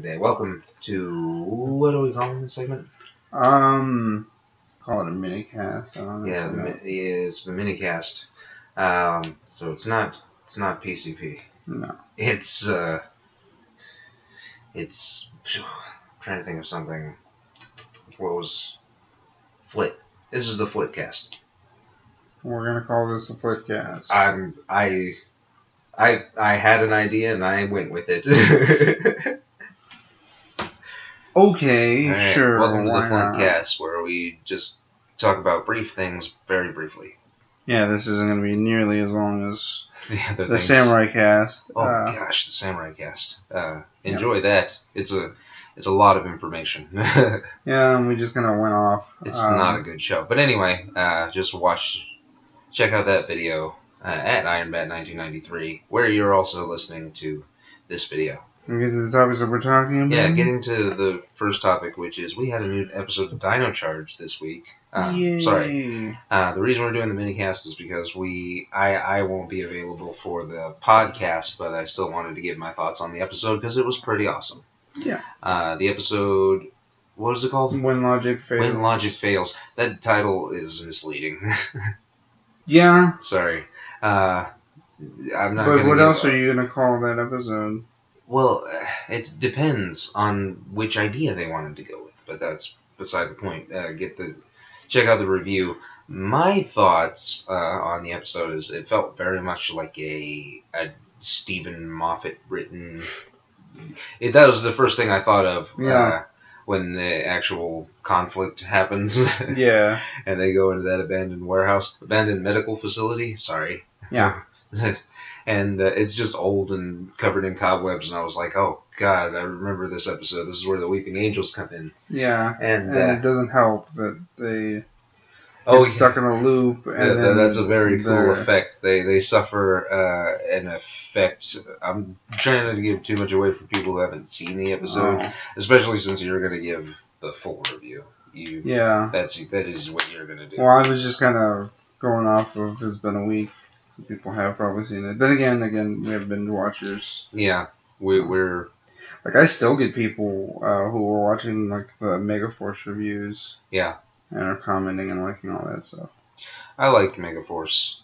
Welcome to what are we calling this segment? Call it a mini cast. I don't know. It's the mini cast. So it's not PCP. No. It's I'm trying to think of something. What was Flit? This is the Flit cast. We're gonna call this a Flit cast. I had an idea and I went with it. Okay, Right, sure. welcome to the why Flint not? cast, where we just talk about brief things very briefly. Yeah, this isn't gonna be nearly as long as The other the things. Samurai cast. Oh gosh, the Samurai cast. Enjoy that. It's a lot of information. Yeah, and we just kind of went off. It's not a good show. But anyway, just check out that video at IronBat1993, where you're also listening to this video. Because of the topics that we're talking about. Yeah, getting to the first topic, which is we had a new episode of Dino Charge this week. Yay. Sorry. The reason we're doing the minicast is because I won't be available for the podcast, but I still wanted to give my thoughts on the episode because it was pretty awesome. Yeah. The episode, what is it called? When Logic Fails. When Logic Fails. That title is misleading. Yeah. Sorry. I'm not. But what else are you gonna call that episode? Well, it depends on which idea they wanted to go with, but that's beside the point. Check out the review. My thoughts on the episode is it felt very much like a Stephen Moffat written. That was the first thing I thought of when the actual conflict happens. Yeah. And they go into that abandoned medical facility. Sorry. Yeah. And it's just old and covered in cobwebs, and I was like, oh, God, I remember this episode. This is where the Weeping Angels come in. Yeah, and it doesn't help that they get stuck in a loop. And that's a very cool effect. They suffer an effect. I'm trying not to give too much away for people who haven't seen the episode, especially since you're going to give the full review. That is what you're going to do. Well, I was just kind of going off of it's been a week. People have probably seen it. Then again, we have binge watchers. Yeah, we're like I still get people who are watching like the Megaforce reviews. Yeah, and are commenting and liking all that stuff. I liked Megaforce.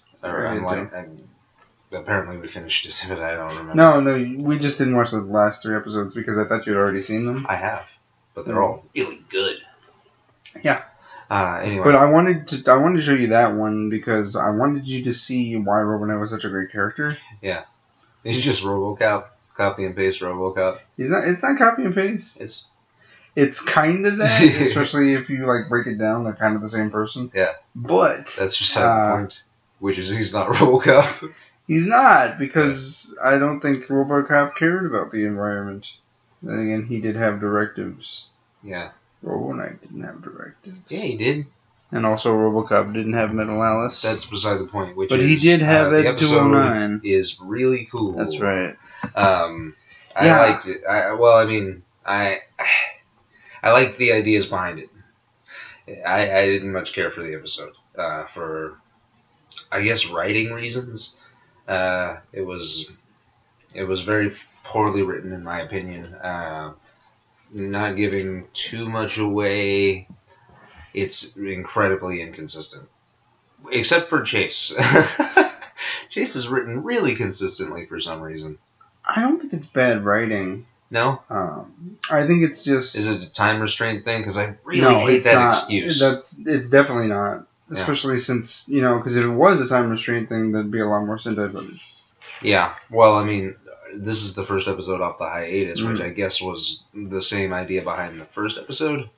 Apparently we finished it, but I don't remember. No, we just didn't watch the last 3 episodes because I thought you'd already seen them. I have, but they're all really good. Yeah. Anyway. But I wanted to show you that one because I wanted you to see why RoboKnight was such a great character. Yeah. He's just RoboCop, copy and paste RoboCop. It's not copy and paste. It's kind of that, especially if you like break it down. They're kind of the same person. Yeah. But that's just the point, which is he's not RoboCop. He's not, because I don't think RoboCop cared about the environment. Then again, he did have directives. Yeah. RoboKnight didn't have directives. Yeah, he did. And also RoboCop didn't have Metal Alice. That's beside the point. But he did have Ed 209. Is really cool. That's right. I liked it. I liked the ideas behind it. I didn't much care for the episode. For, I guess, writing reasons. It was very poorly written, in my opinion. Not giving too much away. It's incredibly inconsistent. Except for Chase. Chase is written really consistently for some reason. I don't think it's bad writing. No? I think it's just... Is it a time restraint thing? Because I really hate that excuse. It's definitely not. Especially since, because if it was a time restraint thing, there'd be a lot more Sentai footage. Yeah. Well, I mean, this is the first episode off the hiatus, which I guess was the same idea behind the first episode.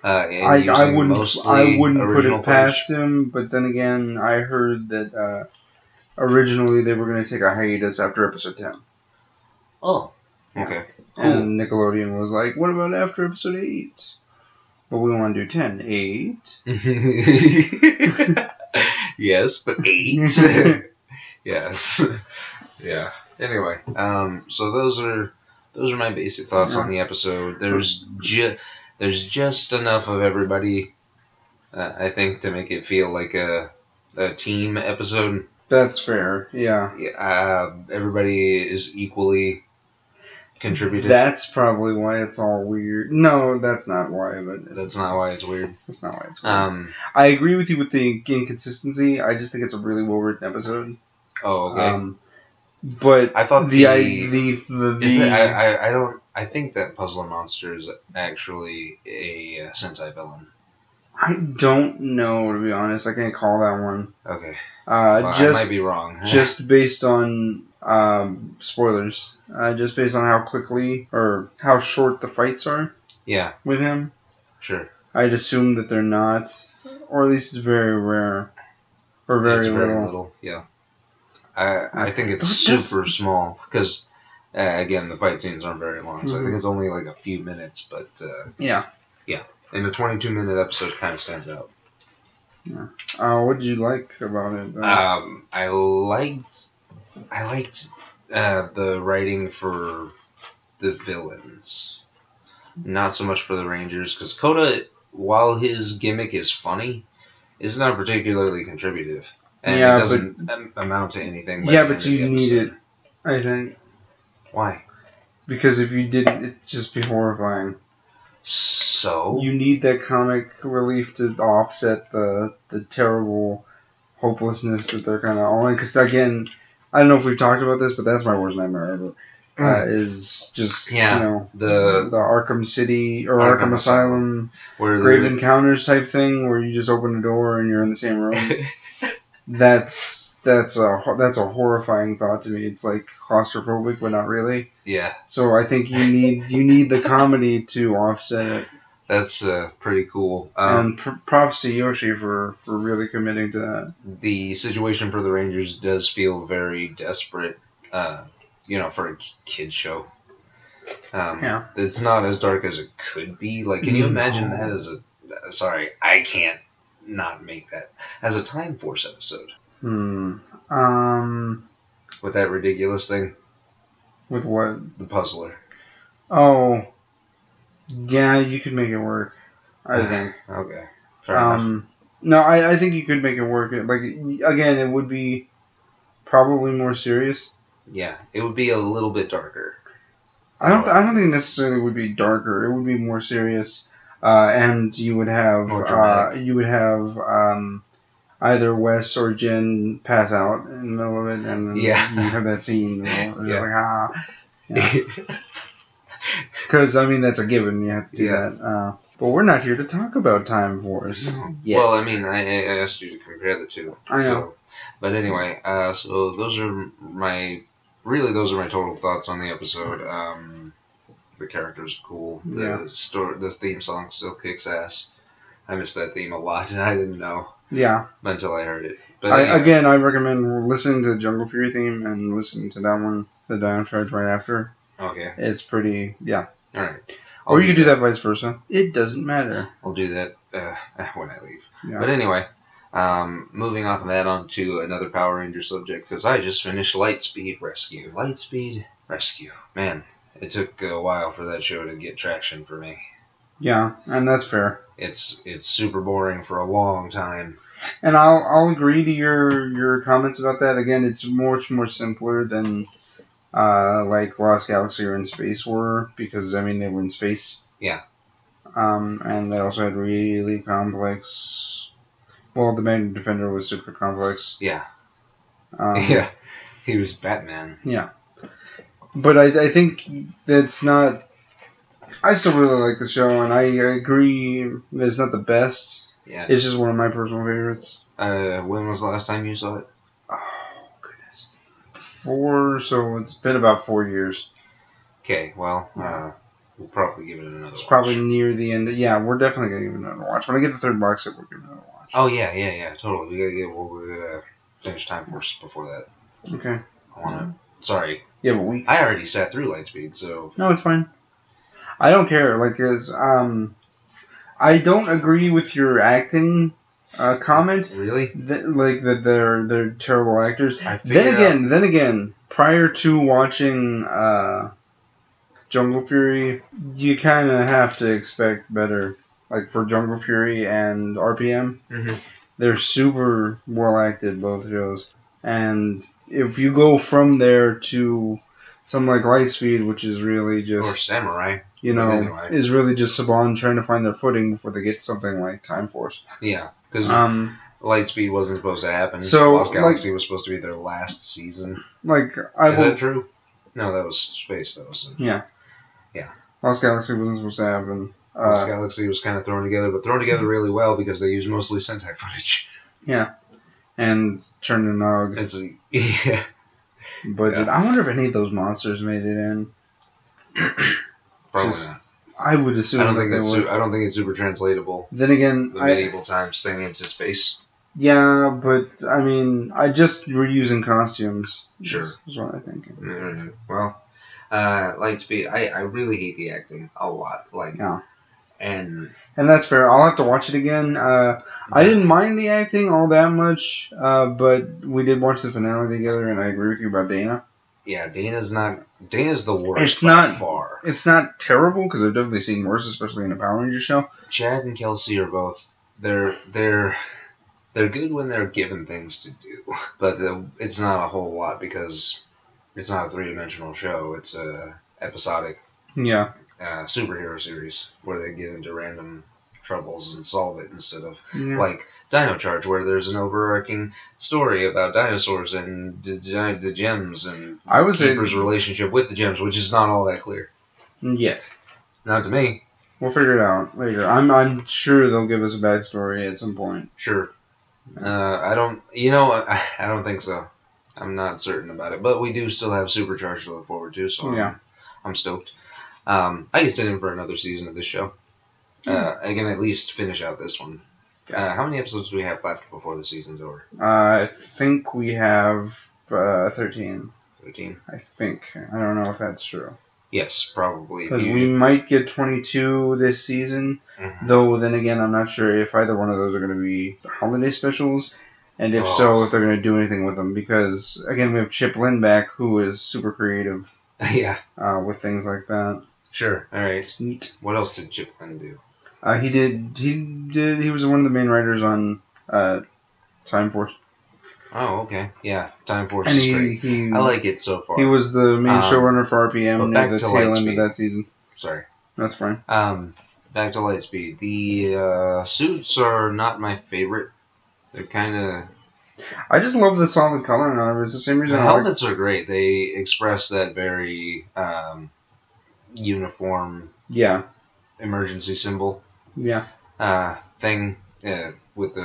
I wouldn't put it past him, but then again, I heard that originally they were going to take a hiatus after episode 10. Oh, okay. Cool. And Nickelodeon was like, what about after episode 8? But we want to do 10. 8? Yes, but 8? Yes. Yeah. Anyway, so those are my basic thoughts on the episode. There's just enough of everybody, I think, to make it feel like a team episode. That's fair, yeah. Everybody is equally contributive? That's probably why it's all weird. No, that's not why. But that's not why it's weird. That's not why it's weird. I agree with you with the inconsistency. I just think it's a really well written episode. Oh, okay. But I thought I think that Puzzler Monster is actually a Sentai villain. I don't know, to be honest. I can't call that one. Okay. I might be wrong. Just based on spoilers. Just based on how quickly or how short the fights are. Yeah. With him. Sure. I'd assume that they're not, or at least it's very rare, or very little. Very little. Yeah. I think it's super small because, again, the fight scenes aren't very long, so I think it's only like a few minutes. But yeah, and the 22-minute episode kind of stands out. Yeah. What did you like about it? I liked the writing for the villains, not so much for the Rangers, because Kota, while his gimmick is funny, is not particularly contributive. And it doesn't amount to anything. Yeah, but you need it, I think. Why? Because if you didn't, it'd just be horrifying. So? You need that comic relief to offset the terrible hopelessness that they're kind of all in. Because, again, I don't know if we've talked about this, but that's my worst nightmare ever. Is just, the Arkham City, or Arkham Asylum, Grave Encounters type thing, where you just open a door and you're in the same room. That's a horrifying thought to me. It's like claustrophobic, but not really. Yeah. So I think you need the comedy to offset it. That's pretty cool. And props to Yoshi for really committing to that. The situation for the Rangers does feel very desperate, for a kid's show. It's not as dark as it could be. Like, can you imagine that as a... Sorry, I can't not make that as a Time Force episode. With that ridiculous thing. With what? The Puzzler. Oh. Yeah, you could make it work. I think. Okay. Fair enough. No, I think you could make it work. Like, again, it would be probably more serious. Yeah, it would be a little bit darker. I don't think it necessarily would be darker. It would be more serious. And you would have either Wes or Jen pass out in the middle of it, and then you have that scene. Because that's a given. You have to do that. But we're not here to talk about Time Force yet. Well, I asked you to compare the two. I know. So, but anyway, so those are my total thoughts on the episode. The characters are cool. The theme song still kicks ass. I missed that theme a lot, and I didn't know. Yeah. Until I heard it. But anyway. I recommend listening to the Jungle Fury theme and listening to that one, the Dino Charge, right after. Okay. It's pretty, All right. Or you could do that vice versa. It doesn't matter. I'll do that when I leave. Yeah. But anyway, moving off of that on to another Power Ranger subject, because I just finished Lightspeed Rescue. Lightspeed Rescue. Man, it took a while for that show to get traction for me. Yeah, and that's fair. It's super boring for a long time. And I'll agree to your comments about that. Again, it's much more simpler than like Lost Galaxy or In Space were, because they were in space. Yeah. And they also had really complex. Well, the Magnet Defender was super complex. Yeah. Yeah. He was Batman. Yeah. But I think that's not. I still really like the show, and I agree that it's not the best. Yeah. It's just one of my personal favorites. When was the last time you saw it? Oh, goodness. So it's been about 4 years. Okay, well, we'll probably give it another watch. Probably near the end. Yeah, we're definitely going to give it another watch. When I get the third box set, we'll give it another watch. Oh, yeah, totally. We're going to finish Time Force before that. Okay. Sorry. Yeah, but I already sat through Lightspeed, so... No, it's fine. I don't care. I don't agree with your acting comment. Really? That they're terrible actors. Then again, prior to watching Jungle Fury, you kind of have to expect better. Like for Jungle Fury and RPM, they're super well acted, both shows. And if you go from there to something like Lightspeed, which is really Or just, Samurai. you know, anyway. is really just Saban trying to find their footing before they get something like Time Force. Yeah, because Lightspeed wasn't supposed to happen. So, Lost Galaxy was supposed to be their last season. Like, Is that true? No, that was Space, though. So. Yeah. Yeah. Lost Galaxy wasn't supposed to happen. Lost Galaxy was kind of thrown together, but thrown together really well because they used mostly Sentai footage. Yeah. And turned to Nog. Yeah. But yeah. I wonder if any of those monsters made it in. Probably not. I would assume. I don't think it's super translatable. Then again, the medieval times thing into space. Yeah, but I mean, I just reusing costumes. Sure, is what I think. Mm-hmm. Well, Lightspeed, I really hate the acting a lot. Yeah. And that's fair. I'll have to watch it again. I didn't mind the acting all that much, but we did watch the finale together, and I agree with you about Dana. Yeah, Dana's the worst. It's not far. It's not terrible because I've definitely seen worse, especially in a Power Rangers show. Chad and Kelsey are both they're good when they're given things to do, but it's not a whole lot because it's not a 3-dimensional show. It's a episodic. Yeah. Superhero series where they get into random troubles and solve it instead of like Dino Charge, where there's an overarching story about dinosaurs and the gems and Keeper's relationship with the gems, which is not all that clear yet. Not to me. We'll figure it out later. I'm sure they'll give us a backstory at some point. Sure. I don't think so. I'm not certain about it, but we do still have Supercharged to look forward to, so I'm stoked. I can sit in for another season of this show. I can at least finish out this one. How many episodes do we have left before the season's over? I think we have 13. 13? I think. I don't know if that's true. Yes, probably. Because we might get 22 this season, though then again, I'm not sure if either one of those are going to be holiday specials, and if so, if they're going to do anything with them. Because, again, we have Chip Lynn back, who is super creative with things like that. Sure. All right. Sweet. What else did Chip Lynn do? He was one of the main writers on Time Force. Oh, okay. Yeah, Time Force is great. I like it so far. He was the main showrunner for RPM near the tail end of that season. Sorry. That's fine. Back to Lightspeed. The suits are not my favorite. They're kind of... I just love the solid coloring on it. It's the same reason the helmets are great. They express that very uniform emergency symbol thing with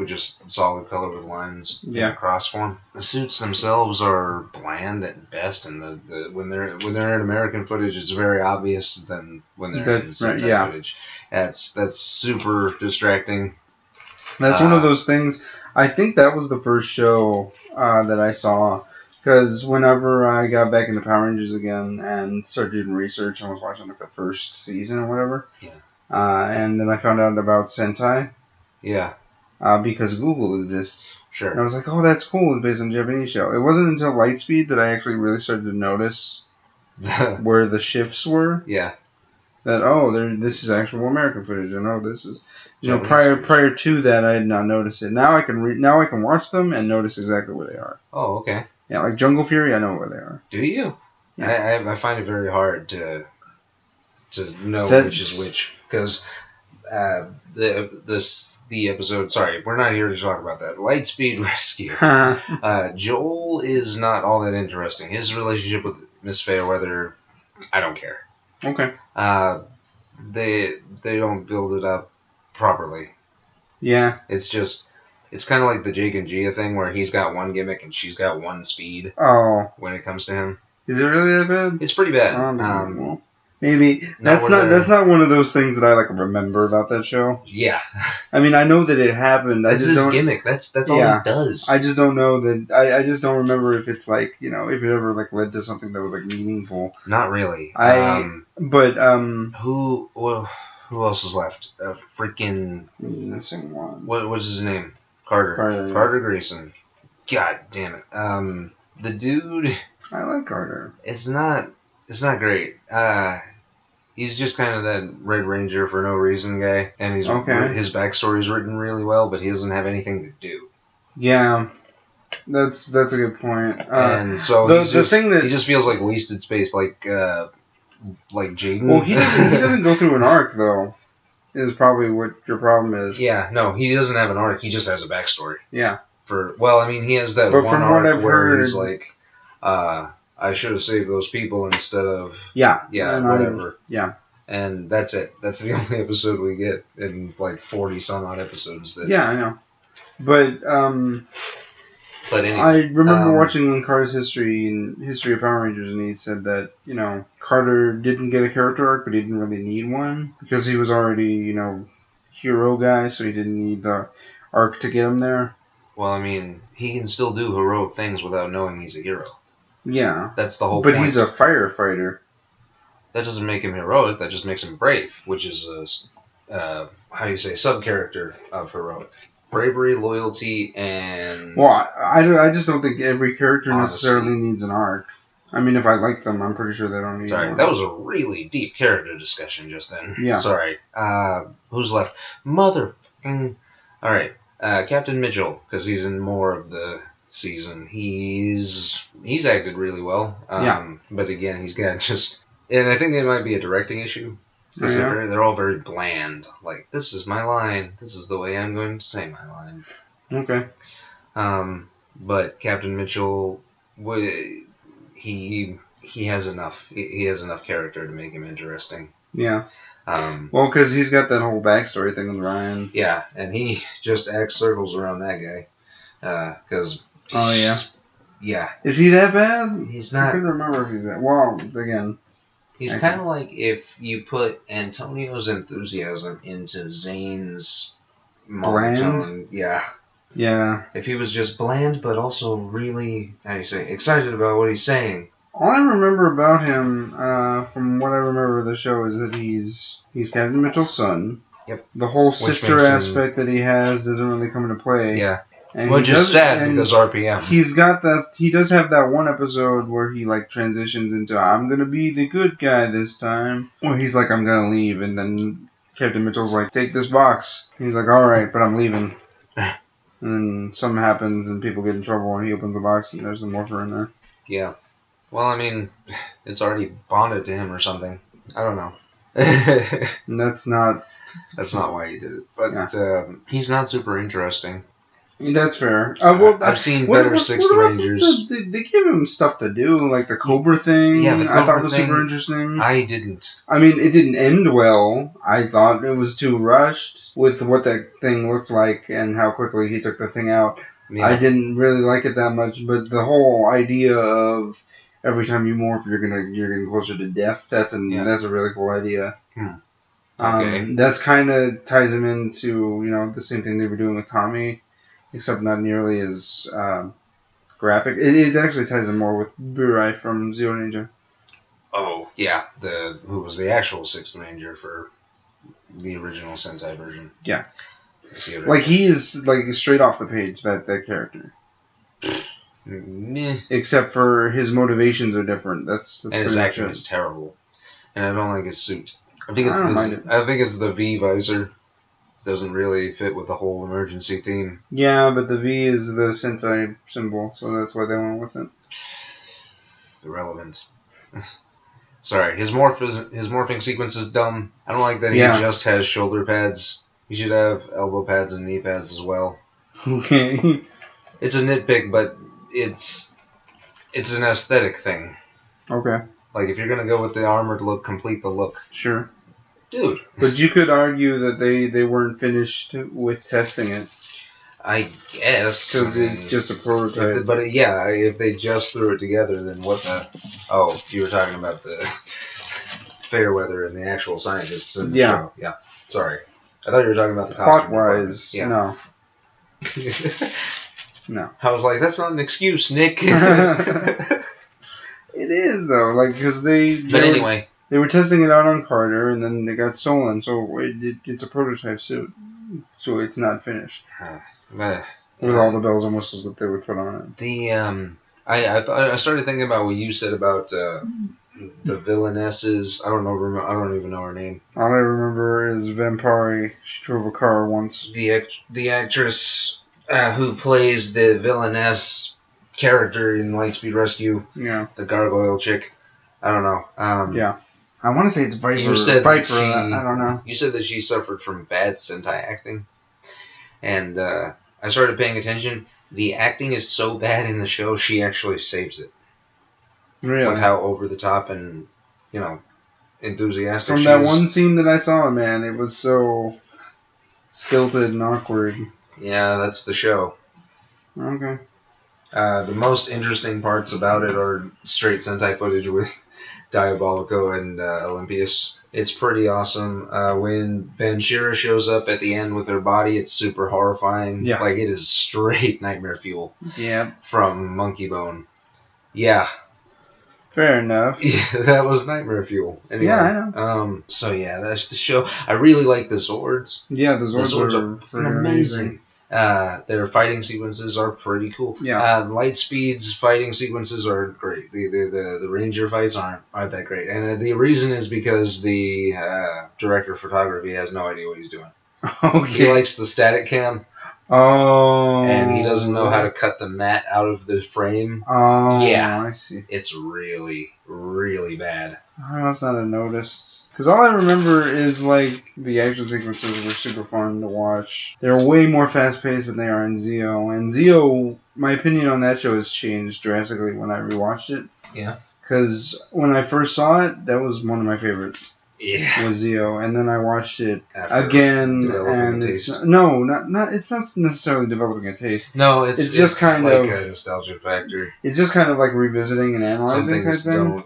just solid color with lines in cross form. The suits themselves are bland at best, and when they're in American footage, it's very obvious than when they're in Sentai footage. That's super distracting. That's one of those things. I think that was the first show that I saw, because whenever I got back into Power Rangers again and started doing research and was watching like the first season or whatever, and then I found out about Sentai, because Google exists. Sure. And I was like, oh, that's cool. It's based on a Japanese show. It wasn't until Lightspeed that I actually really started to notice where the shifts were. Yeah. That this is actual American footage, and this is prior to that I had not noticed it. Now I can watch them and notice exactly where they are. Oh, okay. Yeah, like Jungle Fury, I know where they are. Do you? Yeah. I find it very hard to know which is which, because the episode. Sorry, we're not here to talk about that. Lightspeed Rescue. Joel is not all that interesting. His relationship with Miss Fairweather, I don't care. Okay. They don't build it up properly. Yeah. It's kind of like the Jake and Gia thing where he's got one gimmick and she's got one speed. Oh. When it comes to him. Is it really that bad? It's pretty bad. Well, maybe that's not one of those things that I remember about that show. Yeah. I mean, I know that it happened. That's his gimmick. That's all he does. I just don't know that. I just don't remember if it's if it ever led to something that was meaningful. Not really. Who else is left? Freaking missing one. What was his name? Carter Grayson. God damn it. The dude. I like Carter. It's not great. He's just kind of that Red Ranger for no reason guy, and his backstory is written really well, but he doesn't have anything to do. Yeah. That's a good point. And so he just feels like wasted space, like Jaden. Well, he doesn't go through an arc though. Is probably what your problem is. Yeah, no, he doesn't have an arc. He just has a backstory. Yeah. He has that but one from what arc I've where heard, he's like, I should have saved those people instead of whatever. And that's it. That's the only episode we get in like 40 some odd episodes. Yeah, I know. But anyway, I remember watching Carter's History of Power Rangers, and he said that, Carter didn't get a character arc, but he didn't really need one because he was already, hero guy, so he didn't need the arc to get him there. Well, I mean, he can still do heroic things without knowing he's a hero. Yeah. That's the whole point. But he's a firefighter. That doesn't make him heroic, that just makes him brave, which is a, sub-character of heroic. Bravery, loyalty, and... Well, I just don't think every character honesty. necessarily needs an arc. I mean, if I like them, I'm pretty sure they don't need one. That was a really deep character discussion just then. Yeah. Sorry. Who's left? Alright. Captain Mitchell, because he's in more of the season. He's acted really well. But again, he's got just... And I think it might be a directing issue. Because they're all very bland. Like, this is my line. This is the way I'm going to say my line. Okay. But Captain Mitchell, he has enough. He has enough character to make him interesting. Yeah. Well, because he's got that whole backstory thing with Ryan. Yeah, and he just acts circles around that guy. Oh, yeah? Yeah. Is he that bad? He's not. I couldn't remember if he's that... Well, again... He's kind of like if you put Antonio's enthusiasm into Zane's monotone. Yeah. Yeah. If he was just bland, but also really, excited about what he's saying. All I remember about him, from what I remember of the show, is that he's Captain Mitchell's son. Yep. The whole sister aspect that he has doesn't really come into play. Yeah. Which is sad because RPM. He's got that. He does have that one episode where he transitions into I'm gonna be the good guy this time. Where he's like I'm gonna leave, and then Captain Mitchell's like take this box. He's like all right, but I'm leaving. And then something happens and people get in trouble, and he opens the box and there's the morpher in there. Yeah. Well, I mean, it's already bonded to him or something. I don't know. And that's not why he did it. But he's not super interesting. That's fair. I've seen better Sixth Rangers. They give him stuff to do, like the Cobra thing. Yeah, the Cobra I thought was thing, super interesting. I didn't. I mean, it didn't end well. I thought it was too rushed with what that thing looked like and how quickly he took the thing out. Yeah. I didn't really like it that much, but the whole idea of every time you morph, you're getting closer to death. That's a really cool idea. Okay. That's kind of ties him into the same thing they were doing with Tommy. Except not nearly as graphic. It actually ties in more with Burai from Zero Ninja. Oh, yeah. Who was the actual Sixth Ranger for the original Sentai version. Yeah. Like, he is, straight off the page, that character. Meh. Except for his motivations are different. That's and his action is terrible. And I don't like his suit. I think it's the V visor. Doesn't really fit with the whole emergency theme. Yeah, but the V is the Sentai symbol, so that's why they went with it. Irrelevant. Sorry, his morphing sequence is dumb. I don't like that he just has shoulder pads. He should have elbow pads and knee pads as well. Okay. It's a nitpick, but it's an aesthetic thing. Okay. Like, if you're gonna go with the armored look, complete the look. Sure. Dude. But you could argue that they weren't finished with testing it. I guess. Because it's just a prototype. If they just threw it together, then what the... Oh, you were talking about the Fairweather and the actual scientists in the show. Yeah. Sorry. I thought you were talking about the costume. Plot-wise, no. No. I was like, that's not an excuse, Nick. It is, though. Because anyway... They were testing it out on Carter, and then they got stolen, so it's a prototype suit. So it's not finished. With all the bells and whistles that they would put on it. I started thinking about what you said about the villainesses. I don't even know her name. All I remember is Vampari. She drove a car once. The actress who plays the villainess character in Lightspeed Rescue. Yeah. The gargoyle chick. I don't know. Yeah. I want to say it's Viper. You said Viper. that I don't know. You said that she suffered from bad Sentai acting, and I started paying attention. The acting is so bad in the show, she actually saves it. Really? With how over the top and, enthusiastic From she that is. one scene that I saw, man, it was so stilted and awkward. Yeah, that's the show. Okay. The most interesting parts about it are straight Sentai footage with Diabolico and Olympius. It's pretty awesome. When Banshira shows up at the end with her body, it's super horrifying. Yeah. Like, it is straight nightmare fuel. Yeah. From Monkey Bone. Yeah. Fair enough. Yeah, that was nightmare fuel. Anyway, yeah, I know. So yeah, that's the show. I really like the Zords. Yeah, the Zords are amazing. Their fighting sequences are pretty cool. Yeah. Lightspeed's fighting sequences are great. The Ranger fights aren't that great, and the reason is because the director of photography has no idea what he's doing. Okay. He likes the static cam. Oh. And he doesn't know how to cut the mat out of the frame. Oh. Yeah. I see. It's really, really bad. I must not have noticed. Because all I remember is, like, the action sequences were super fun to watch. They're way more fast-paced than they are in Zeo. And Zeo, my opinion on that show has changed drastically when I rewatched it. Yeah. Because when I first saw it, that was one of my favorites. Yeah. Was Zeo, and then I watched it After again, and it's not necessarily developing a taste. No, it's just kind like of a nostalgia factor. It's just kind of like revisiting and analyzing type thing.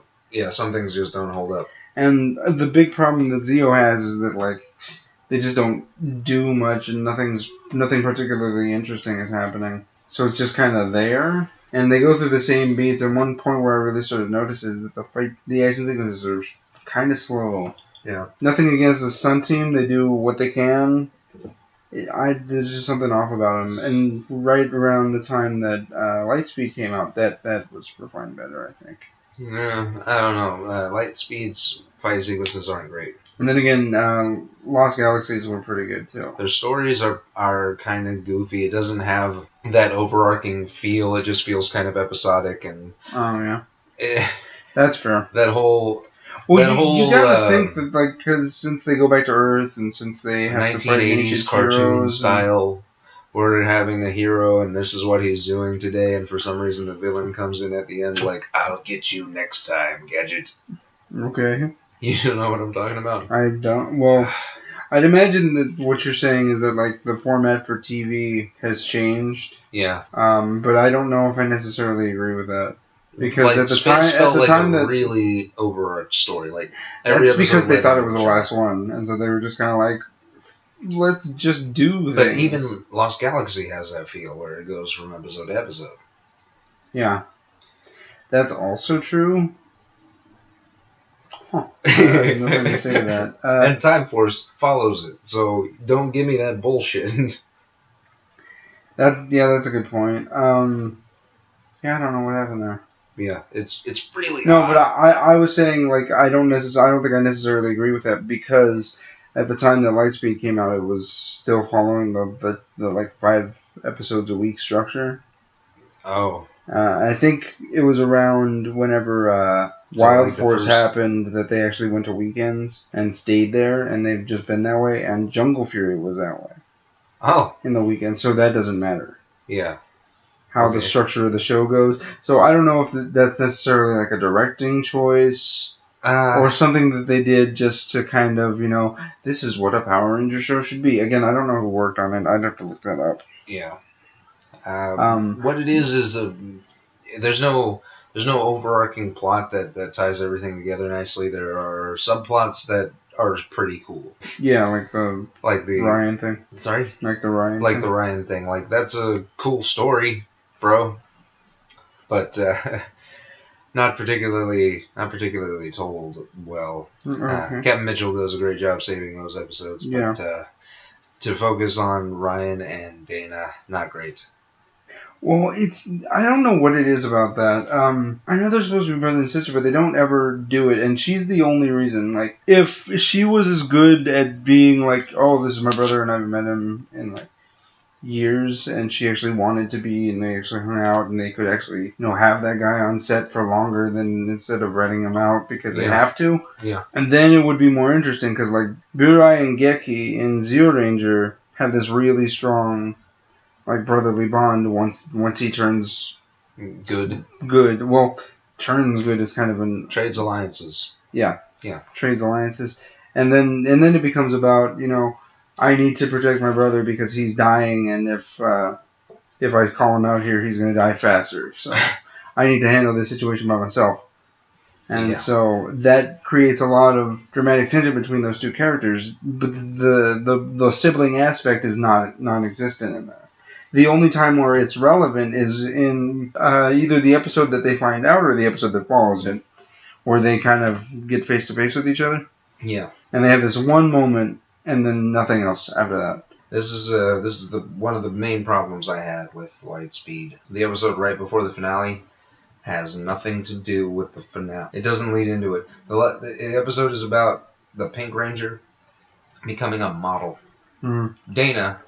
Some things just don't hold up. And the big problem that Zeo has is that, like, they just don't do much, and nothing particularly interesting is happening. So it's just kind of there. And they go through the same beats, and one point where I really started noticing is that the action sequences are kind of slow. Yeah. Nothing against the Sun team. They do what they can. There's just something off about them. And right around the time that Lightspeed came out, that was refined better, I think. Yeah, I don't know. Lightspeed's fight sequences aren't great. And then again, Lost Galaxies were pretty good, too. Their stories are kind of goofy. It doesn't have that overarching feel. It just feels kind of episodic. And oh, yeah. That's fair. That whole... Well, you gotta think that, like, because since they go back to Earth and since they have to fight 1980s cartoon style, we're having a hero and this is what he's doing today, and for some reason the villain comes in at the end like, I'll get you next time, Gadget. Okay. You don't know what I'm talking about? I don't. Well, I'd imagine that what you're saying is that, like, the format for TV has changed. Yeah. But I don't know if I necessarily agree with that. Because like, at the time, that really overarched story. Like that's because they thought it was the last one, and so they were just kind of like, let's just do things. But even Lost Galaxy has that feel where it goes from episode to episode. Yeah, that's also true. Huh. I have nothing to say to that. And Time Force follows it, so don't give me that bullshit. That's a good point. I don't know what happened there. Yeah, it's really no, odd. But I was saying, like, I don't think I necessarily agree with that, because at the time that Lightspeed came out, it was still following the like 5 episodes a week structure. Oh. I think it was around whenever Wild Force happened that they actually went to weekends and stayed there, and they've just been that way. And Jungle Fury was that way. Oh. In the weekend, so that doesn't matter. Yeah. How the structure of the show goes. So I don't know if that's necessarily like a directing choice or something that they did just to kind of, this is what a Power Ranger show should be. Again, I don't know who worked on it. I'd have to look that up. Yeah. What it is there's no overarching plot that ties everything together nicely. There are subplots that are pretty cool. Yeah, like the Ryan thing. Sorry? Like the Ryan thing. The Ryan thing. Like, that's a cool story, bro. But not particularly told well. Okay. Captain Mitchell does a great job saving those episodes. Yeah. But to focus on Ryan and Dana, not great. Well, I don't know what it is about that. I know they're supposed to be brother and sister, but they don't ever do it, and she's the only reason. Like, if she was as good at being like, oh, this is my brother and I haven't met him in like years, and she actually wanted to be, and they actually hung out, and they could actually, have that guy on set for longer than instead of writing him out because they have to. Yeah. And then it would be more interesting because like Burai and Geki in Zero Ranger have this really strong like brotherly bond once he turns good. Well, turns good is kind of an trades alliances. Yeah. Yeah. Trades alliances, and then it becomes about I need to protect my brother because he's dying, and if I call him out here, he's going to die faster. So I need to handle this situation by myself. And so that creates a lot of dramatic tension between those two characters, but the sibling aspect is non-existent in that. The only time where it's relevant is in either the episode that they find out or the episode that follows it, where they kind of get face to face with each other. Yeah. And they have this one moment, and then nothing else after that. This is one of the main problems I had with Lightspeed. The episode right before the finale has nothing to do with the finale. It doesn't lead into it. The episode is about the Pink Ranger becoming a model. Mm. Dana.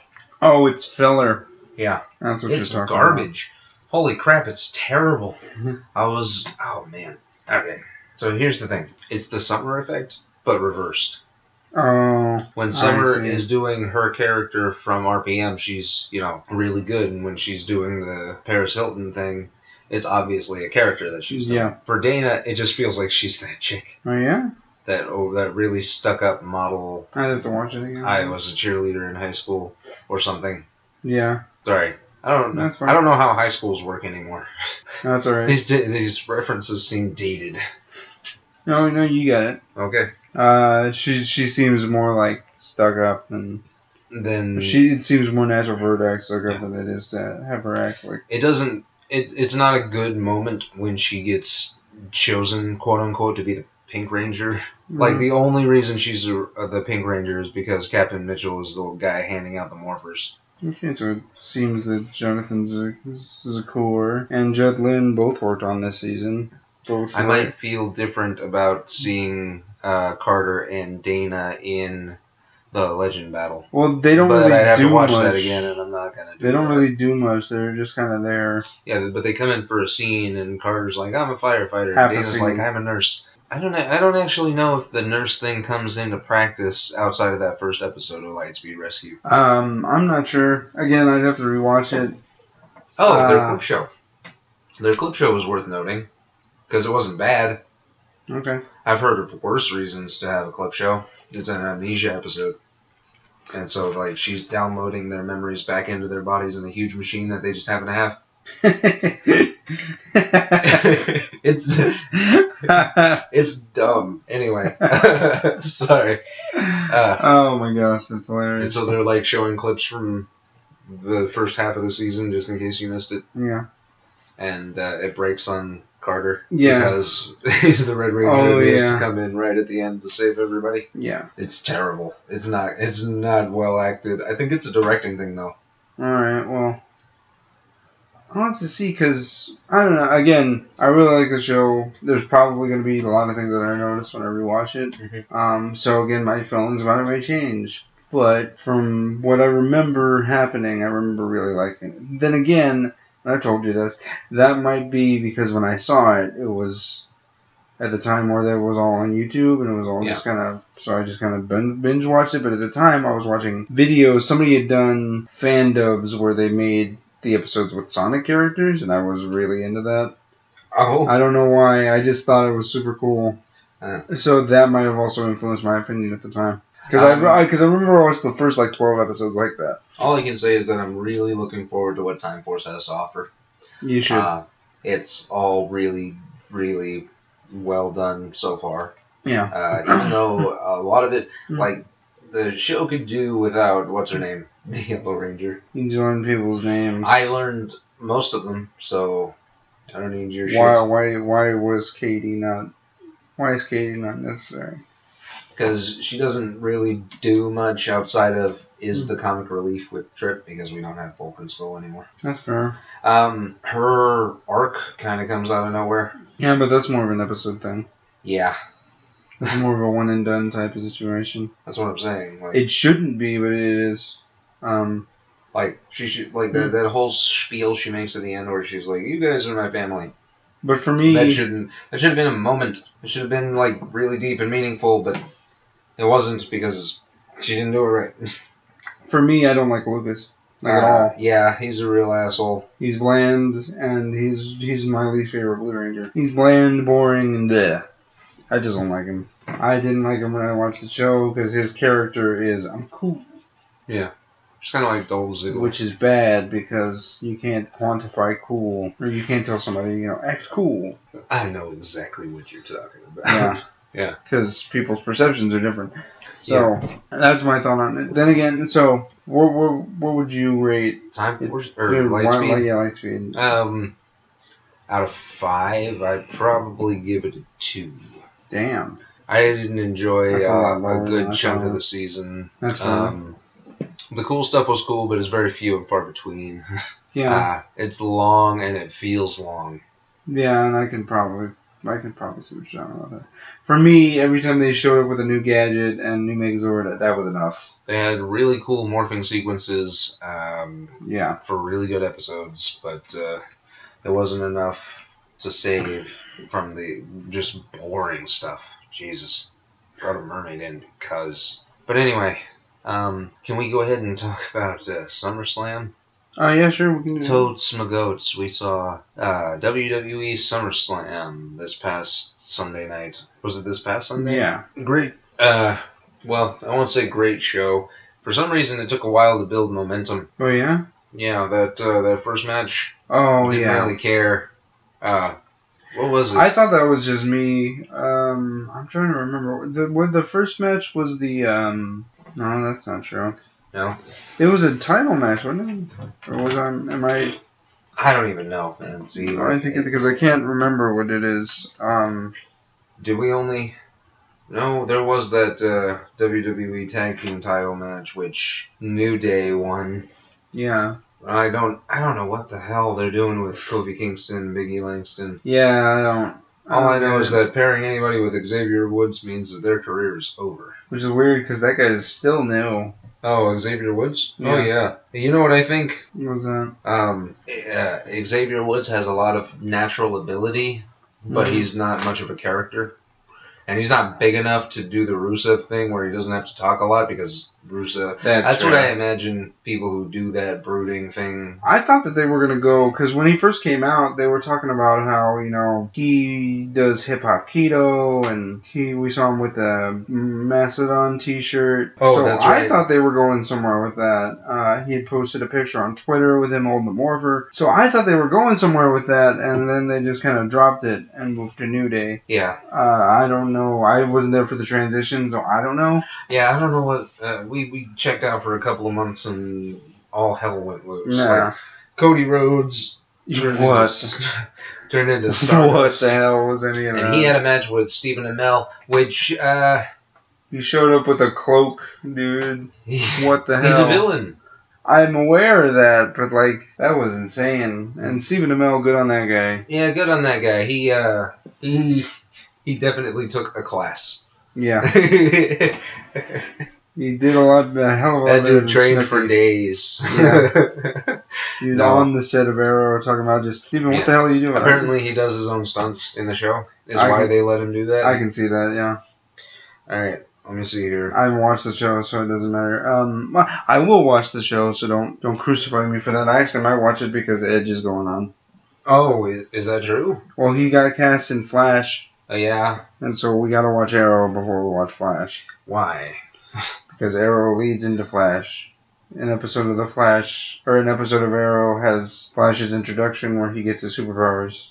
Oh, it's filler. Yeah. That's what it's you're talking garbage. About. Holy crap, it's terrible. Mm-hmm. Oh man. Okay. So here's the thing. It's the Summer effect, but reversed. Oh. When Summer is doing her character from RPM, she's, really good. And when she's doing the Paris Hilton thing, it's obviously a character that she's doing. Yeah. For Dana, it just feels like she's that chick. Oh, yeah? That really stuck-up model. I'd have to watch it again. I was a cheerleader in high school or something. Yeah. Sorry. I don't know. I don't know how high schools work anymore. That's all right. These references seem dated. No, you got it. Okay. She seems more like stuck up than. It seems more natural for her to act stuck up than it is to have her act like. It doesn't. It's not a good moment when she gets chosen, quote unquote, to be the Pink Ranger. Mm-hmm. Like the only reason she's the Pink Ranger is because Captain Mitchell is the guy handing out the morphers. Okay, so it seems that Jonathan Zakor and Judd Lynn both worked on this season. I might feel different about seeing Carter and Dana in the Legend battle. Well, they don't really do much. But I'd have to watch that again, and I'm not going to do They don't really do much. They're just kind of there. Yeah, but they come in for a scene, and Carter's like, I'm a firefighter. And Dana's like, I'm a nurse. I don't actually know if the nurse thing comes into practice outside of that first episode of Lightspeed Rescue. I'm not sure. Again, I'd have to rewatch it. Oh, their clip show. Their clip show was worth noting. Because it wasn't bad. Okay. I've heard of worse reasons to have a clip show. It's an amnesia episode. And so, like, she's downloading their memories back into their bodies in a huge machine that they just happen to have. It's dumb. Anyway. Sorry. Oh my gosh, that's hilarious. And so they're, like, showing clips from the first half of the season, just in case you missed it. Yeah. And it breaks on Carter. Yeah. Because he's the Red Ranger and he has to come in right at the end to save everybody. Yeah. It's terrible. It's not well acted. I think it's a directing thing, though. Alright, well. I'll have to see, because, I don't know, again, I really like the show. There's probably going to be a lot of things that I notice when I rewatch it. Mm-hmm. So, again, my feelings about it may change. But from what I remember happening, I remember really liking it. Then again, I told you this, that might be because when I saw it, it was at the time where that was all on YouTube, and it was all just kind of, so I just kind of binge watched it. But at the time, I was watching videos. Somebody had done fan dubs where they made the episodes with Sonic characters, and I was really into that. Oh. I don't know why. I just thought it was super cool. So that might have also influenced my opinion at the time. Because I remember I watched the first 12 episodes like that. All I can say is that I'm really looking forward to what Time Force has to offer. You should. It's all really, really well done so far. Yeah. Even though a lot of it, the show could do without, what's her name? The Yellow Ranger. You learn people's names. I learned most of them, so I don't need your shit. Why is Katie not necessary? Because she doesn't really do much outside of the comic relief with Trip, because we don't have Bulk and Skull anymore. That's fair. Her arc kind of comes out of nowhere. Yeah, but that's more of an episode thing. Yeah. It's more of a one and done type of situation. That's what I'm saying. It shouldn't be, but it is. Like she should like that whole spiel she makes at the end where she's like, "You guys are my family." But for me, that should have been a moment. It should have been like really deep and meaningful, but it wasn't because she didn't do it right. For me, I don't like Lucas. At all. Yeah, he's a real asshole. He's bland, and he's my least favorite Blue Ranger. He's bland, boring, and I just don't like him. I didn't like him when I watched the show because his character is I'm cool. Yeah. It's kind of like Dolph Ziggler. Which is bad because you can't quantify cool, or you can't tell somebody, act cool. I know exactly what you're talking about. Yeah. Yeah. Because people's perceptions are different. So, that's my thought on it. Then again, so, what would you rate? Time Force? Or Lightspeed? Yeah, Lightspeed. Out of 5, I'd probably give it a 2. Damn. I didn't enjoy a good chunk of the season. That's fine. The cool stuff was cool, but it's very few and far between. Yeah. It's long and it feels long. Yeah, and I can probably see what you're talking about that. For me, every time they showed up with a new gadget and new Megazord, that was enough. They had really cool morphing sequences. Yeah. For really good episodes, but it wasn't enough to save from the just boring stuff. Jesus. Brought a mermaid in because. But anyway, can we go ahead and talk about SummerSlam? Yeah, sure. We can do Totes Magoats. We saw WWE SummerSlam this past Sunday night. Was it this past Sunday? Yeah. Great. Well, I won't say great show. For some reason, it took a while to build momentum. Oh, yeah? Yeah, that first match. Oh, didn't really care. What was it? I thought that was just me. I'm trying to remember. The first match was the no, that's not true. No. It was a title match, wasn't it? Or am I? I don't even know. I think because I can't remember what it is. Did we only? No, there was that WWE Tag Team title match, which New Day won. Yeah. I don't know what the hell they're doing with Kofi Kingston and Biggie Langston. Yeah, I don't. All I know is that pairing anybody with Xavier Woods means that their career is over. Which is weird because that guy is still new. Oh, Xavier Woods? Yeah. Oh, yeah. You know what I think? What was that? Xavier Woods has a lot of natural ability, but he's not much of a character. And he's not big enough to do the Rusev thing where he doesn't have to talk a lot because Rusev... That's what I imagine people who do that brooding thing. I thought that they were going to go... Because when he first came out, they were talking about how, he does hip-hop keto and we saw him with a Mastodon t-shirt. Oh, so that's right. I thought they were going somewhere with that. He had posted a picture on Twitter with him holding the morpher. So I thought they were going somewhere with that, and then they just kind of dropped it and moved to New Day. Yeah. I don't know. I wasn't there for the transition, so I don't know. Yeah, I don't know what... we checked out for a couple of months and all hell went loose. Yeah. Like, Cody Rhodes turned into Stardust. What the hell was any of that? And he had a match with Stephen Amell, which... he showed up with a cloak, dude. What the hell? He's a villain. I'm aware of that, but, that was insane. And Stephen Amell, good on that guy. Yeah, good on that guy. He definitely took a class. Yeah. He did a hell of a lot. That dude trained for days. Yeah. He's on the set of Arrow talking about just, Stephen, what the hell are you doing? Apparently he does his own stunts in the show. Why they let him do that. I can see that, yeah. Alright, let me see here. I haven't watched the show, so it doesn't matter. I will watch the show, so don't crucify me for that. I actually might watch it because Edge is going on. Oh, is that true? Well, he got cast in Flash. Yeah. And so we gotta watch Arrow before we watch Flash. Why? Because Arrow leads into Flash. An episode of Arrow has Flash's introduction where he gets his superpowers.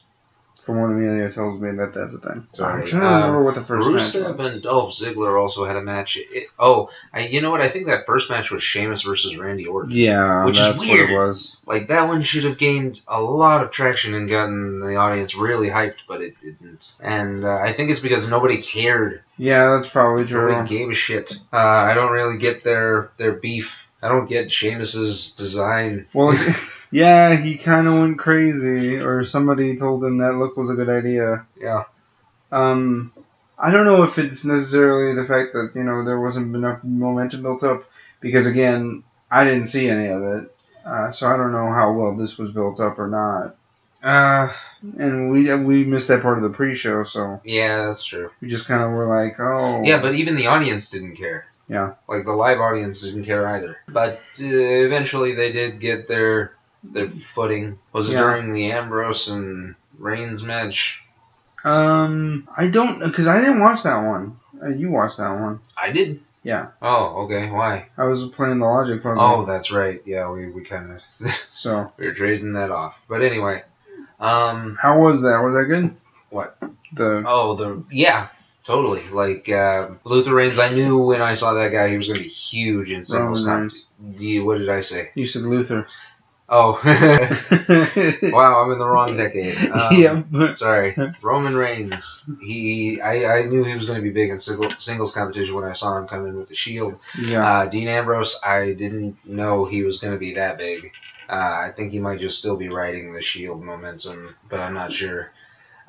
From what Amelia tells me that's a thing. So I'm trying to remember what the first match was. Rusev and Dolph Ziggler also had a match. You know what? I think that first match was Sheamus versus Randy Orton. Yeah, which that's is weird. What it was. Like, that one should have gained a lot of traction and gotten the audience really hyped, but it didn't. And I think it's because nobody cared. Yeah, that's probably true. Nobody gave a shit. I don't really get their beef. I don't get Sheamus's design. Well, yeah, he kind of went crazy, or somebody told him that look was a good idea. Yeah. I don't know if it's necessarily the fact that, there wasn't enough momentum built up, because, again, I didn't see any of it. So I don't know how well this was built up or not. Uh, And we missed that part of the pre-show, so yeah, that's true. we just kind of were like, oh. Yeah, but even the audience didn't care. Yeah. Like, the live audience didn't care either. But eventually they did get their footing. Was it during the Ambrose and Reigns match? I don't, because I didn't watch that one. You watched that one. I did. Yeah. Oh, okay. Why? I was playing the logic puzzle. Oh, that's right. Yeah, we kind of so we were trading that off. But anyway, how was that? Was that good? What? The yeah, totally. Like Luther Reigns, I knew when I saw that guy he was going to be huge in singles competition. What did I say? You said Luther. Oh, wow! I'm in the wrong decade. Yeah. Sorry, Roman Reigns. I knew he was going to be big in singles competition when I saw him come in with the Shield. Yeah. Dean Ambrose, I didn't know he was going to be that big. I think he might just still be riding the Shield momentum, but I'm not sure.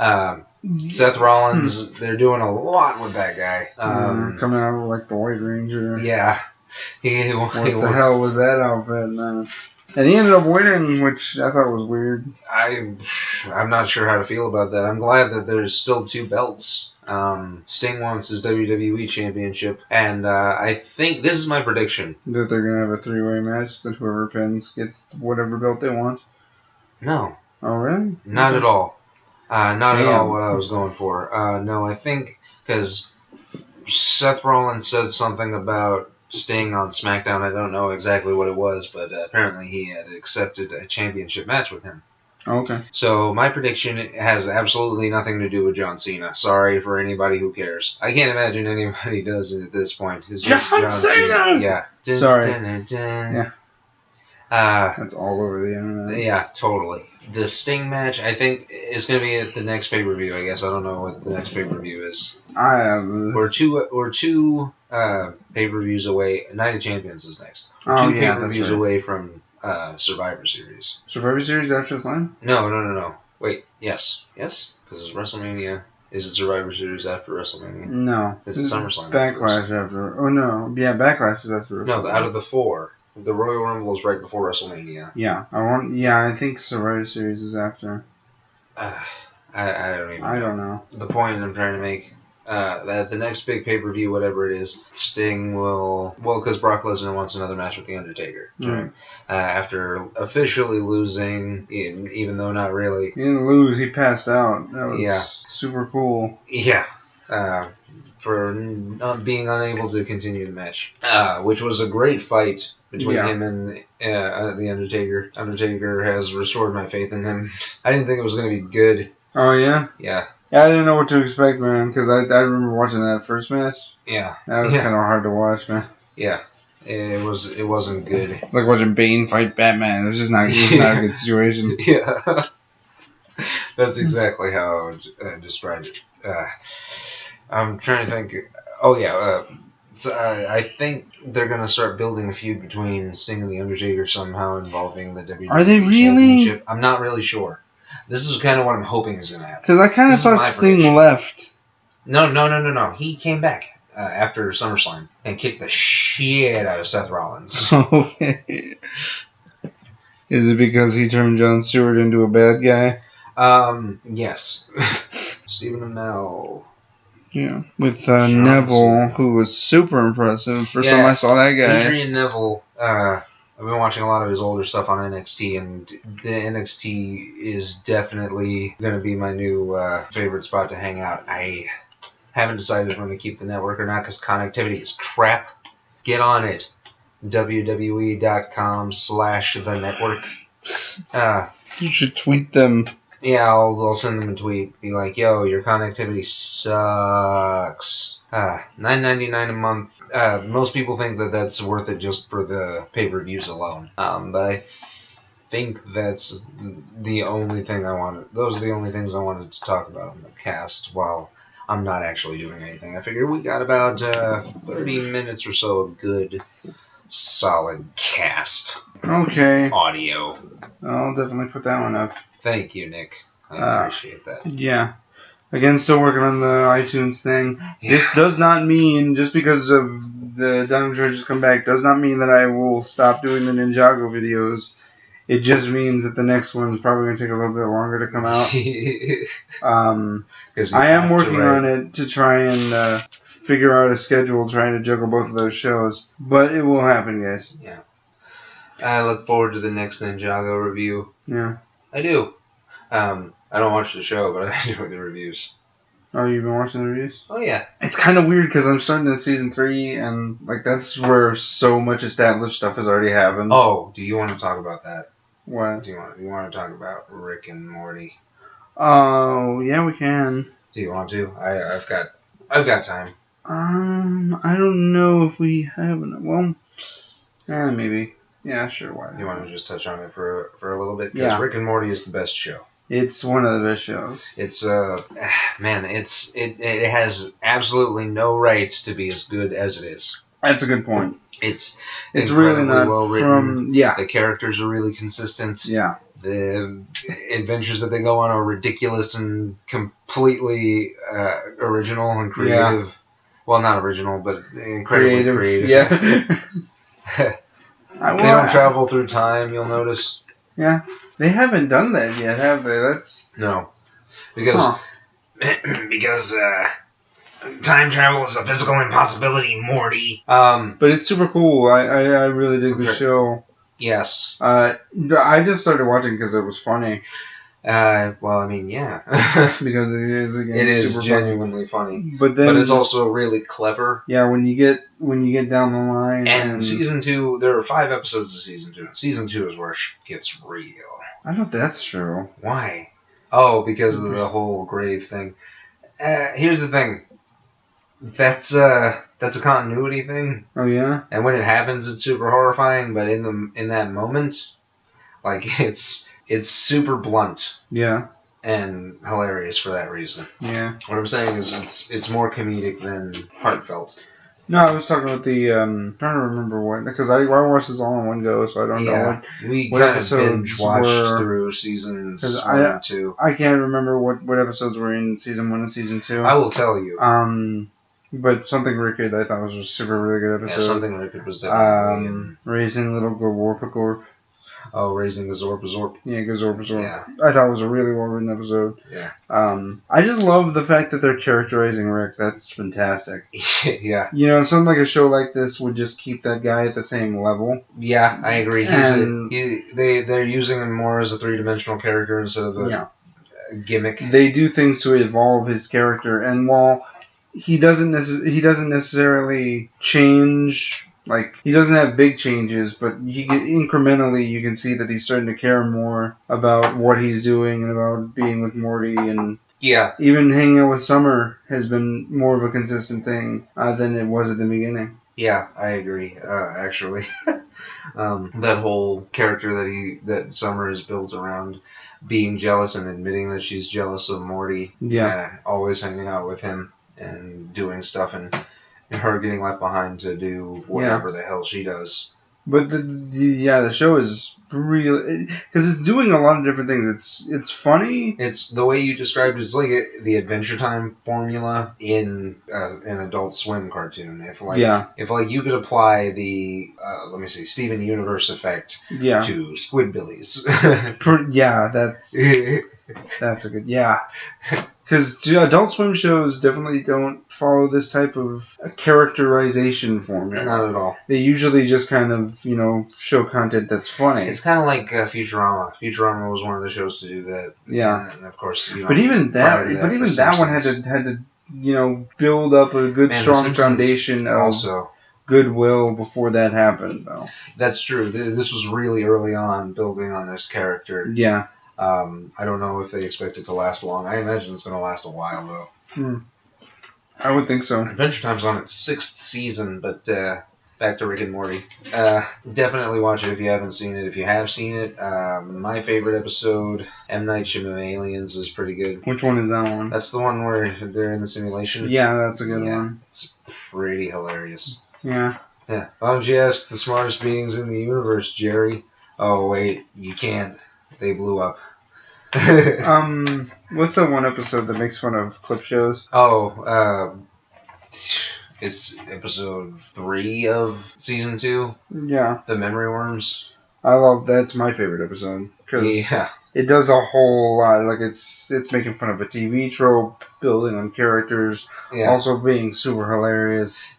Seth Rollins, they're doing a lot with that guy. Coming out of like the White Ranger. Yeah. What the hell was that outfit, man? And he ended up winning, which I thought was weird. I'm not sure how to feel about that. I'm glad that there's still 2 belts. Sting wants his WWE Championship, and I think this is my prediction. That they're going to have a 3-way match, that whoever pins gets whatever belt they want? No. Oh, really? Not at all. Not at all what I was going for. No, I think because Seth Rollins said something about Sting on SmackDown. I don't know exactly what it was, but apparently he had accepted a championship match with him. Okay. So my prediction has absolutely nothing to do with John Cena. Sorry for anybody who cares. I can't imagine anybody does it at this point. It's just John Cena! Yeah. Sorry. Yeah. That's all over the internet. Yeah, totally. The Sting match, I think, is going to be at the next pay-per-view, I guess. I don't know what the next pay-per-view is. We're two pay-per-views away. Night of Champions is next. We're two pay-per-views away from Survivor Series. Survivor Series after this line? No. Wait, yes. Yes? Because it's WrestleMania. Is it Survivor Series after WrestleMania? No. Is it SummerSlam? Backlash after. Oh, no. Yeah, Backlash is after WrestleMania. No, out of the 4. The Royal Rumble is right before WrestleMania. Yeah, I think Survivor Series is after. I don't even know. I don't know. The point I'm trying to make, that the next big pay-per-view, whatever it is, Sting will... Well, because Brock Lesnar wants another match with The Undertaker. Right? After officially losing, even though not really. He didn't lose, he passed out. That was super cool. Yeah. For not being unable to continue the match. Which was a great fight between him and The Undertaker. Undertaker has restored my faith in him. I didn't think it was going to be good. Oh, yeah? Yeah. Yeah, I didn't know what to expect, man, because I remember watching that first match. Yeah. That was kind of hard to watch, man. Yeah. It wasn't good. It's like watching Bane fight Batman. It was just not a good situation. Yeah. That's exactly how I would describe it. I'm trying to think. Oh, yeah. So I think they're going to start building a feud between Sting and The Undertaker somehow involving the WWE Are they really? Championship. I'm not really sure. This is kind of what I'm hoping is going to happen. Because I kind of thought Sting left. No. He came back after SummerSlam and kicked the shit out of Seth Rollins. Okay. Is it because he turned Jon Stewart into a bad guy? Yes. Stephen Amell. Yeah, with Neville, who was super impressive. First time I saw that guy. Adrian Neville, I've been watching a lot of his older stuff on NXT, and the NXT is definitely going to be my new favorite spot to hang out. I haven't decided if I'm going to keep the network or not, because connectivity is crap. Get on it. www.com/the-network. You should tweet them. Yeah, I'll send them a tweet. Be like, yo, your connectivity sucks. $9.99 a month. Most people think that that's worth it just for the pay-per-views alone. But I think that's the only thing I wanted. Those are the only things I wanted to talk about on the cast while I'm not actually doing anything. I figured we got about 30 minutes or so of good, solid cast. Okay. Audio. I'll definitely put that one up. Thank you, Nick. I appreciate that. Yeah. Again, still working on the iTunes thing. Yeah. This does not mean, just because of the Dino Charge has come back, does not mean that I will stop doing the Ninjago videos. It just means that the next one's probably going to take a little bit longer to come out. I am working on it to try and figure out a schedule, trying to juggle both of those shows. But it will happen, guys. Yeah. I look forward to the next Ninjago review. Yeah. I do. I don't watch the show, but I enjoy the reviews. Oh, you've been watching the reviews? Oh, yeah. It's kind of weird because I'm starting at season 3, and like that's where so much established stuff has already happened. Oh, do you want to talk about that? What? Do you want to talk about Rick and Morty? Oh, yeah, we can. Do you want to? I've got time. I don't know if we have enough. Well, maybe. Yeah, sure. Why? You want to just touch on it for a little bit? Because Yeah. Rick and Morty is the best show. It's one of the best shows. It's man, it has absolutely no right to be as good as it is. That's a good point. It's really not well written. from The characters are really consistent. Yeah. The adventures that they go on are ridiculous and completely original and creative. Yeah. Well, not original, but incredibly creative. Yeah. They don't travel through time, you'll notice. Yeah. They haven't done that yet, have they? No. Because time travel is a physical impossibility, Morty. But it's super cool. I really dig the show. Yes. I just started watching because it was funny. Well, I mean, yeah. Because it is, again, it is super genuinely funny. But it's also really clever. Yeah, when you get down the line. And season 2, there are 5 episodes of season 2. Season 2 is where it gets real. I don't think that's true. Why? Oh, because of the whole grave thing. Here's the thing. That's a continuity thing. Oh yeah. And when it happens, it's super horrifying. But in that moment, like it's super blunt. Yeah. And hilarious for that reason. Yeah. What I'm saying is it's more comedic than heartfelt. No, I was talking about the trying to remember what, because I watched this all in one go, so I don't know what episodes binge watched through seasons 1 and 2. I can't remember what episodes were in season 1 and season 2. I will tell you. But Something Wicked I thought was a super really good episode. Yeah, Something Wicked was definitely Raising Little Gorp. Oh, Raising Gazorp. Yeah, Gazorp. Yeah. I thought it was a really well-written episode. Yeah. I just love the fact that they're characterizing Rick. That's fantastic. Yeah. You know, something like a show like this would just keep that guy at the same level. Yeah, I agree. They're using him more as a 3-dimensional character instead of a gimmick. They do things to evolve his character, and while he doesn't necessarily change. Like, he doesn't have big changes, but incrementally you can see that he's starting to care more about what he's doing and about being with Morty. And even hanging out with Summer has been more of a consistent thing than it was at the beginning. Yeah, I agree, actually. That whole character that Summer is built around being jealous and admitting that she's jealous of Morty. Yeah. Always hanging out with him and doing stuff and her getting left behind to do whatever the hell she does. But the show is really, because it's doing a lot of different things. It's funny. It's the way you described it. It's like the Adventure Time formula in an Adult Swim cartoon. If you could apply the Steven Universe effect to Squidbillies. That's a good Because Adult Swim shows definitely don't follow this type of characterization formula. Not at all. They usually just kind of, show content that's funny. It's kind of like Futurama. Futurama was one of the shows to do that. Yeah. And of course, But even that one had to build up a good, strong foundation of goodwill before that happened, though. That's true. This was really early on, building on this character. Yeah. I don't know if they expect it to last long. I imagine it's going to last a while, though. I would think so. Adventure Time's on its 6th season, but back to Rick and Morty. Definitely watch it if you haven't seen it. If you have seen it, my favorite episode, M. Night Shyamalan Aliens, is pretty good. Which one is that one? That's the one where they're in the simulation. Yeah, that's a good one. It's pretty hilarious. Yeah. Yeah. Why don't you ask the smartest beings in the universe, Jerry? Oh, wait, you can't. They blew up. What's that one episode that makes fun of clip shows? Oh, it's episode 3 of season 2. Yeah. The Memory Worms. I love that's my favorite episode because it does a whole lot. Like it's making fun of a TV trope, building on characters, also being super hilarious.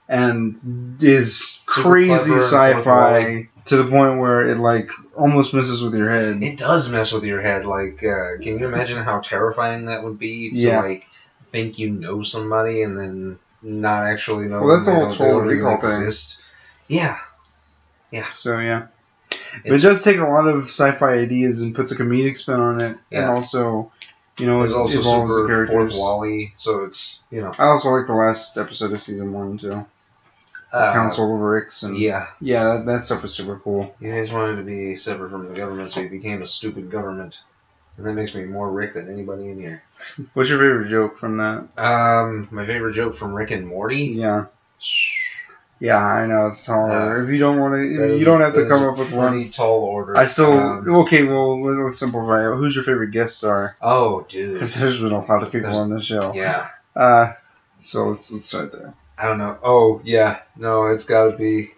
And is crazy sci-fi to the point where it like almost messes with your head. It does mess with your head. Like, can you imagine how terrifying that would be to like think you know somebody and then not actually know? Well, that's the whole Total Recall thing. Yeah. So yeah, but it does take a lot of sci-fi ideas and puts a comedic spin on it, and also, it also evolves the characters. Fourth Wally, so it's I also like the last episode of season 1 too. Council of Ricks and that stuff was super cool. You guys wanted to be separate from the government, so you became a stupid government, and that makes me more Rick than anybody in here. What's your favorite joke from that? My favorite joke from Rick and Morty. Yeah, I know it's tall. If you don't want to, you don't have to come up with one. Tall order. I still okay. Well, let's simplify it. Who's your favorite guest star? Oh, dude. Because there's been a lot of people on this show. Yeah. So let's start there. I don't know. Oh yeah, no, it's got to be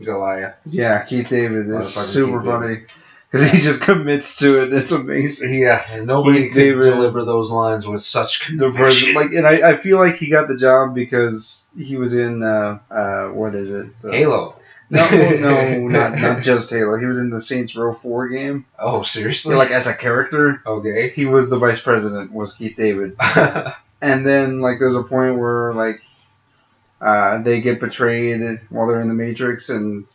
Goliath. Yeah, Keith David is super funny because he just commits to it. It's amazing. Yeah, and nobody could deliver those lines with such conviction. And I feel like he got the job because he was in what is it? Halo. No, not just Halo. He was in the Saints Row 4 game. Oh, seriously? Like as a character. Okay. He was the vice president. Was Keith David. And then like there's a point where like they get betrayed while they're in the Matrix, and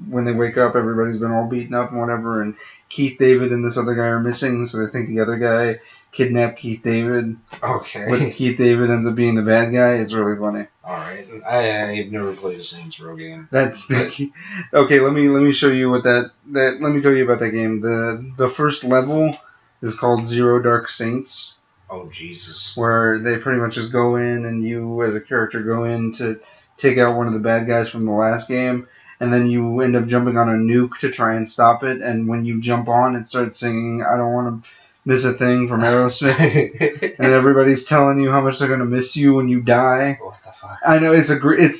when they wake up, everybody's been all beaten up and whatever, and Keith David and this other guy are missing, so they think the other guy kidnapped Keith David. Okay. But Keith David ends up being the bad guy. It's really funny. Alright. I've never played a Saints Row game. That's the okay, let me show you what let me tell you about that game. The first level is called Zero Dark Saints. Oh, Jesus. Where they pretty much just go in, and you, as a character, go in to take out one of the bad guys from the last game, and then you end up jumping on a nuke to try and stop it, and when you jump on, it starts singing, I Don't Want to Miss a Thing from Aerosmith, and everybody's telling you how much they're going to miss you when you die. What the fuck? I know, it's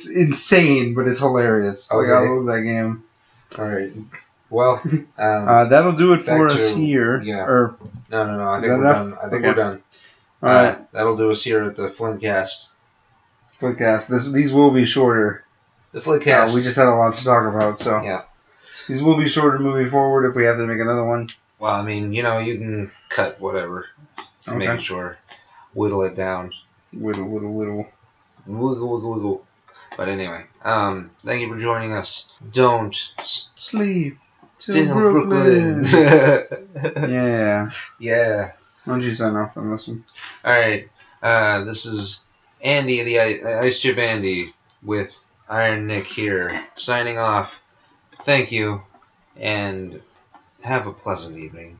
insane, but it's hilarious. Okay. Like, I love that game. Alright. Well, that'll do it for us here. Yeah. Or, no. I think we're done. I think we're done. Alright. That'll do us here at the Flintcast. These will be shorter. The Flintcast. We just had a lot to talk about, so. Yeah. These will be shorter moving forward if we have to make another one. Well, I mean, you can cut whatever. Okay. Make sure. Whittle it down. Whittle. Wiggle. But anyway, thank you for joining us. Don't sleep till Brooklyn. Yeah. Yeah. Why don't you sign off on this one? Alright. This is Andy, the Ice Chip Andy, with Iron Nick here, signing off. Thank you, and have a pleasant evening.